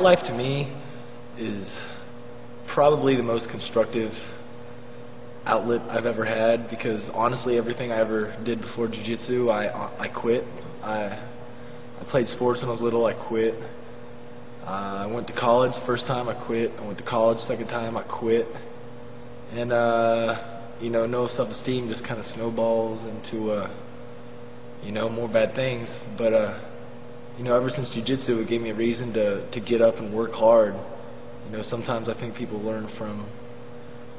fight life to me is probably the most constructive outlet I've ever had, because honestly everything I ever did before jiu-jitsu, I quit. I played sports when I was little, I quit. I went to college first time, I quit. I went to college second time, I quit. And you know, no self-esteem just kind of snowballs into you know, more bad things. But you know, ever since jiu-jitsu, it gave me a reason to get up and work hard. You know, sometimes I think people learn from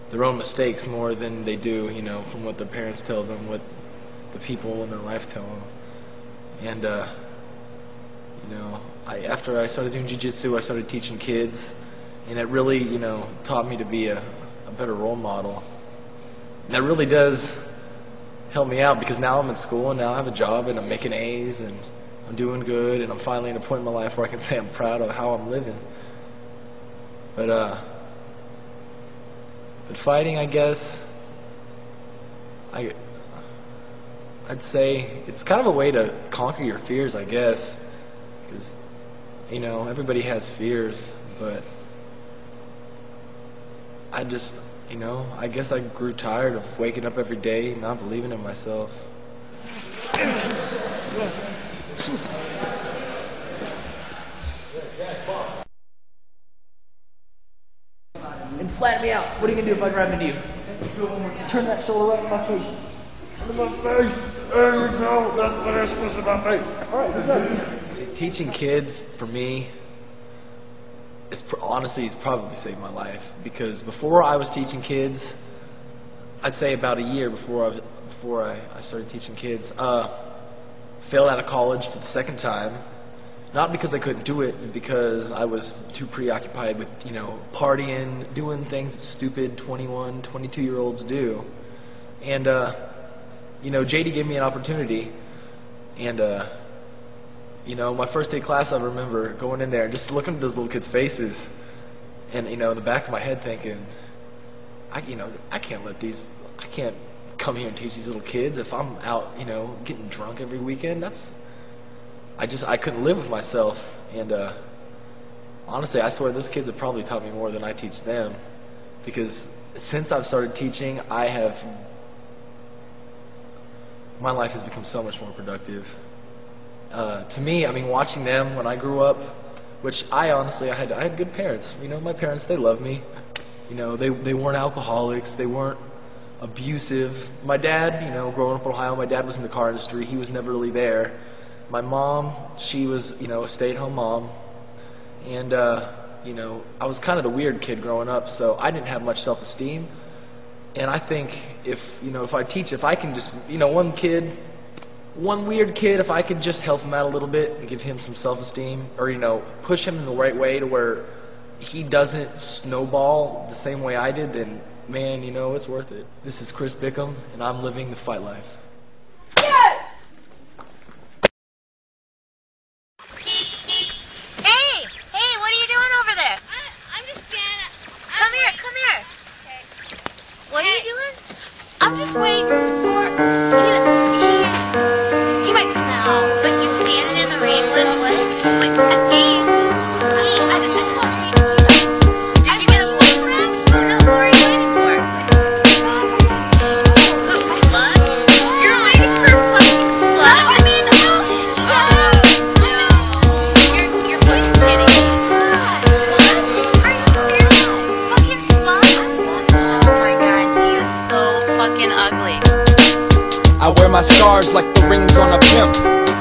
their own mistakes more than they do, you know, from what their parents tell them, what the people in their life tell them. And you know, after I started doing jiu-jitsu, I started teaching kids, and it really, you know, taught me to be a better role model. And that really does help me out, because now I'm in school and now I have a job and I'm making A's and I'm doing good, and I'm finally in a point in my life where I can say I'm proud of how I'm living. But fighting, I guess, I'd say it's kind of a way to conquer your fears, I guess, because, you know, everybody has fears, but I just, you know, I guess I grew tired of waking up every day and not believing in myself. And flatten me out. What are you gonna do if I grab into you? Turn that shoulder right in my face. In my face. There we go. That's what I'm supposed to do, my face. All right, good job. See, teaching kids, for me, honestly, it's probably saved my life, because before I was teaching kids, I'd say about a year before I started teaching kids, failed out of college for the second time. Not because I couldn't do it, but because I was too preoccupied with, you know, partying, doing things that stupid 21, 22-year-olds do. And, you know, JD gave me an opportunity. And, you know, my first day of class, I remember going in there and just looking at those little kids' faces. And, you know, in the back of my head thinking, I can't come here and teach these little kids if I'm out, you know, getting drunk every weekend. I couldn't live with myself. And honestly, I swear those kids have probably taught me more than I teach them, because since I've started teaching, my life has become so much more productive. To me, I mean, watching them when I grew up, which I had good parents. You know, my parents, they loved me. You know, they weren't alcoholics, they weren't abusive. My dad, you know, growing up in Ohio, my dad was in the car industry. He was never really there. My mom, she was, you know, a stay-at-home mom, and, you know, I was kind of the weird kid growing up, so I didn't have much self-esteem. And I think if I teach, if I can just, you know, one weird kid, if I could just help him out a little bit and give him some self-esteem, or, you know, push him in the right way to where he doesn't snowball the same way I did, then, man, you know, it's worth it. This is Chris Bickham, and I'm living the fight life. What are you doing? I'm just waiting for he might come out. Like you standing in the rain with what? I just want to see you. Did you get a boyfriend? No, who are you waiting for? Who, Slut? You're waiting for a fucking Slut? I mean, your voice is getting me. Slut? Are you serious? Fucking Slut? Oh my god. Fucking ugly. I wear my scars like the rings on a pimp.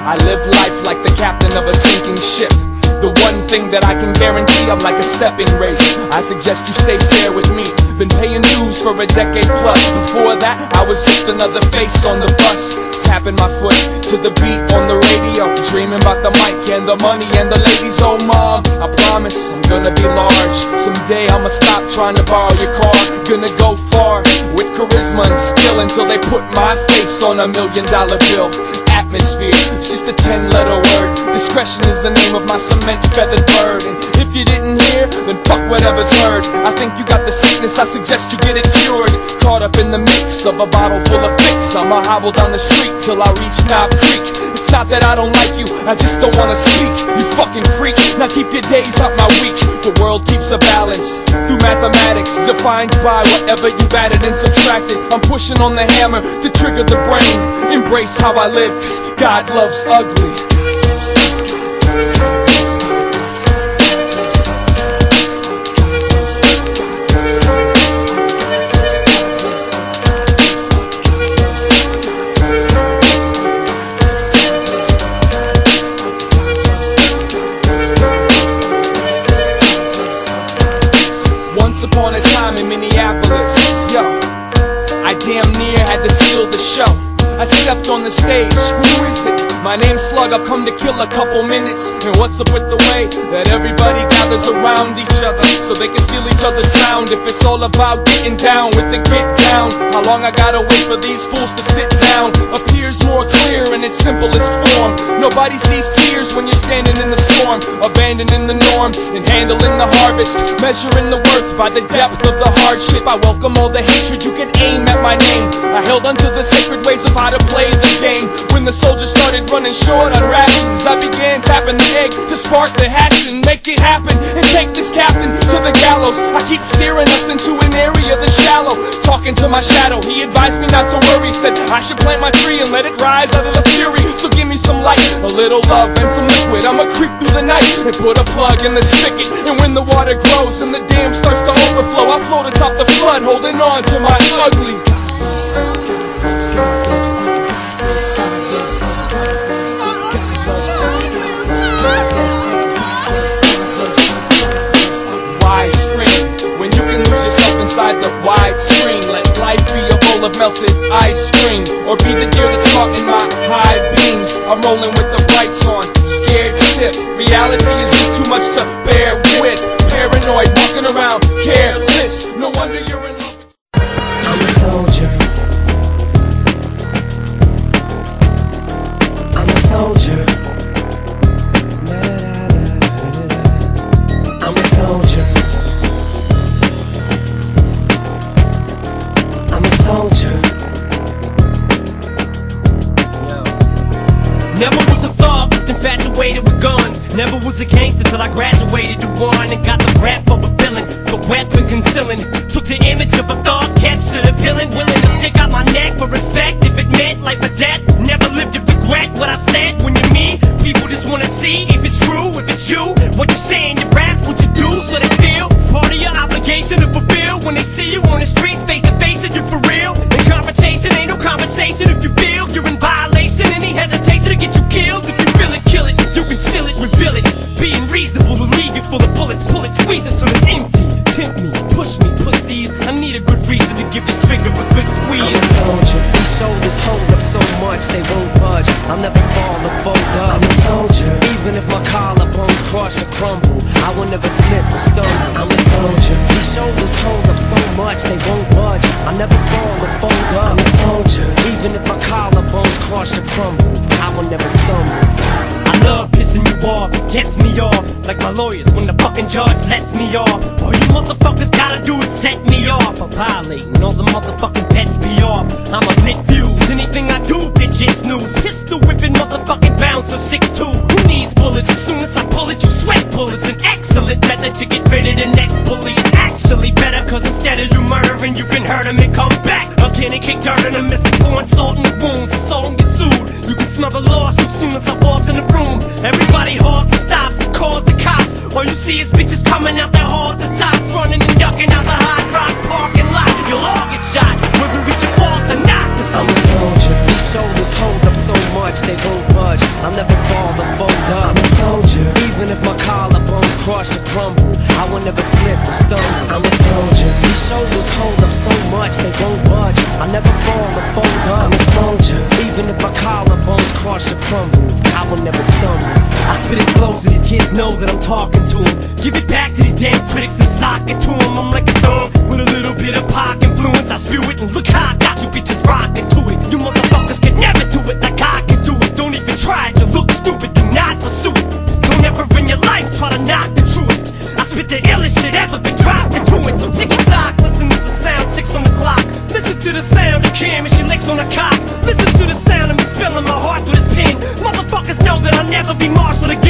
I live life like the captain of a sinking ship. The one thing that I can guarantee, I'm like a stepping race. I suggest you stay fair with me. Been paying dues for a decade plus. Before that, I was just another face on the bus, tapping my foot to the beat on the radio, dreaming about the mic and the money and the ladies. Oh mom, I promise I'm gonna be large. Someday I'ma stop trying to borrow your car. Gonna go far with charisma and skill until they put my face on $1 million bill. Atmosphere, it's just a 10-letter word. Discretion is the name of my cement-feathered bird. And if you didn't hear, then fuck whatever's heard. I think you got the sickness, I suggest you get it cured. Call caught up in the mix of a bottle full of fix. I'ma hobble down the street till I reach Knob Creek. It's not that I don't like you, I just don't wanna speak. You fucking freak, now keep your days out my week. The world keeps a balance through mathematics, defined by whatever you've added and subtracted. I'm pushing on the hammer to trigger the brain. Embrace how I live, cause God loves ugly. Once upon a time in Minneapolis, yo, I damn near had to steal the show. I stepped on the stage, who is it? My name's Slug, I've come to kill a couple minutes. And what's up with the way that everybody gathers around each other so they can steal each other's sound? If it's all about getting down with the get down, how long I gotta wait for these fools to sit down? Appears more clear in its simplest form. Nobody sees tears when you're standing in the storm, abandoning the norm and handling the harvest, measuring the worth by the depth of the hardship. I welcome all the hatred, you can aim at my name. I held onto the sacred ways of how to play the game. When the soldiers started running short on rations, I began tapping the egg to spark the hatchet. Make it happen and take this captain to the gallows. I keep steering us into an area that's shallow. Talking to my shadow, he advised me not to worry. Said I should plant my tree and let it rise out of the fury. So give me some light, a little love and some liquid. I'ma creep through the night and put a plug in the spigot. And when the water grows and the dam starts to overflow, I float atop the flood, holding on to my ugly. Wide screen, when you can lose yourself inside the wide screen. Let life be a bowl of melted ice cream, or be the deer that's caught in my high beams. I'm rolling with the brights on, scared stiff. Reality is just too much to bear with. Paranoid, walking around careless. No wonder you're in love with. I'm a soldier. I'm a soldier. I'm a soldier. I'm a soldier. Never was a thug, just infatuated with guns. Never was a gangster till I graduated to one and got the rap of a villain, the weapon concealing. Took the image of a thug, captured a villain, willing to stick out my neck for respect if it meant life or death. Never lived to regret what I said. When you're me, people just wanna see if it's true, if it's you. What you say in your rap, what you do, so they feel it's part of your obligation to fulfill. When they see you on the streets, face to face, that you're for real. And confrontation ain't no conversation if you feel you're in violation. Any hesitation to get you killed. If you feel it, kill it. You conceal it, reveal it. Being reasonable to leave you full of bullets. Pull it, squeeze it till it's empty. Tempt me, push me, pussies. I need a good reason to give this trigger a good squeeze. I'm a soldier. These shoulders hold up so much they won't budge. I'll never fall or fold up. I'm a soldier. Even if my collarbones crush or crumble, I will never slip or stumble. I'm a soldier. These shoulders hold up so much they won't budge. I'll never fall or fold up. I'm a soldier. Even if my collarbones crush or crumble, I will never stumble. I love pissing you off, gets me off. Like my lawyers when the fucking judge lets me off. All you motherfuckers gotta do is set me off. I'm violating all the motherfucking pets be off. I'm a lit fuse, anything I do, bitch, it's news. Pistol whipping motherfucking bouncer 6'2". Who needs bullets? As soon as I pull it, you sweat bullets. An excellent method to get rid of the next bully. It's actually better, cause instead of you murdering, you can hurt him and come back again and kick dirt in him. Mr. Pouring salt in the wound, so don't get sued. You can smell the lawsuit soon as I walk in the room. Everybody halts and stops and calls the cops. All you see is bitches coming out their hall to top, running and ducking out the hot rocks parking lot. You'll all get shot, whether it's your fault or not. Cause I'm a soldier. These shoulders hold up so much they won't budge. I'll never fall or fold up. I'm a soldier. Even if my collarbones crush or crumble, I will never slip or stumble. I'm a soldier. These shoulders hold up so much they won't budge. I'll never fall or fold up. I'm a soldier. Even if my collarbones crush or crumble, I will never stumble. I spit it slow so these kids know that I'm talking to them. Give it back to these damn critics and sock it to them. I'm like a thumb with a little bit of pop influence. I spew it and look how I got you bitches rocking to it. You motherfuckers can never do it like I can do it. Don't even try it, you look stupid, do not pursue it. Don't ever in your life try to knock the truest. I spit the illest shit ever been dropped into it. So tick-tock, listen, this is sound 6 on the clock. Listen to the sound of Kim as she licks on a cock. Listen to the sound of me spilling my heart through this pen. Motherfuckers know that I'll never be Marshall again.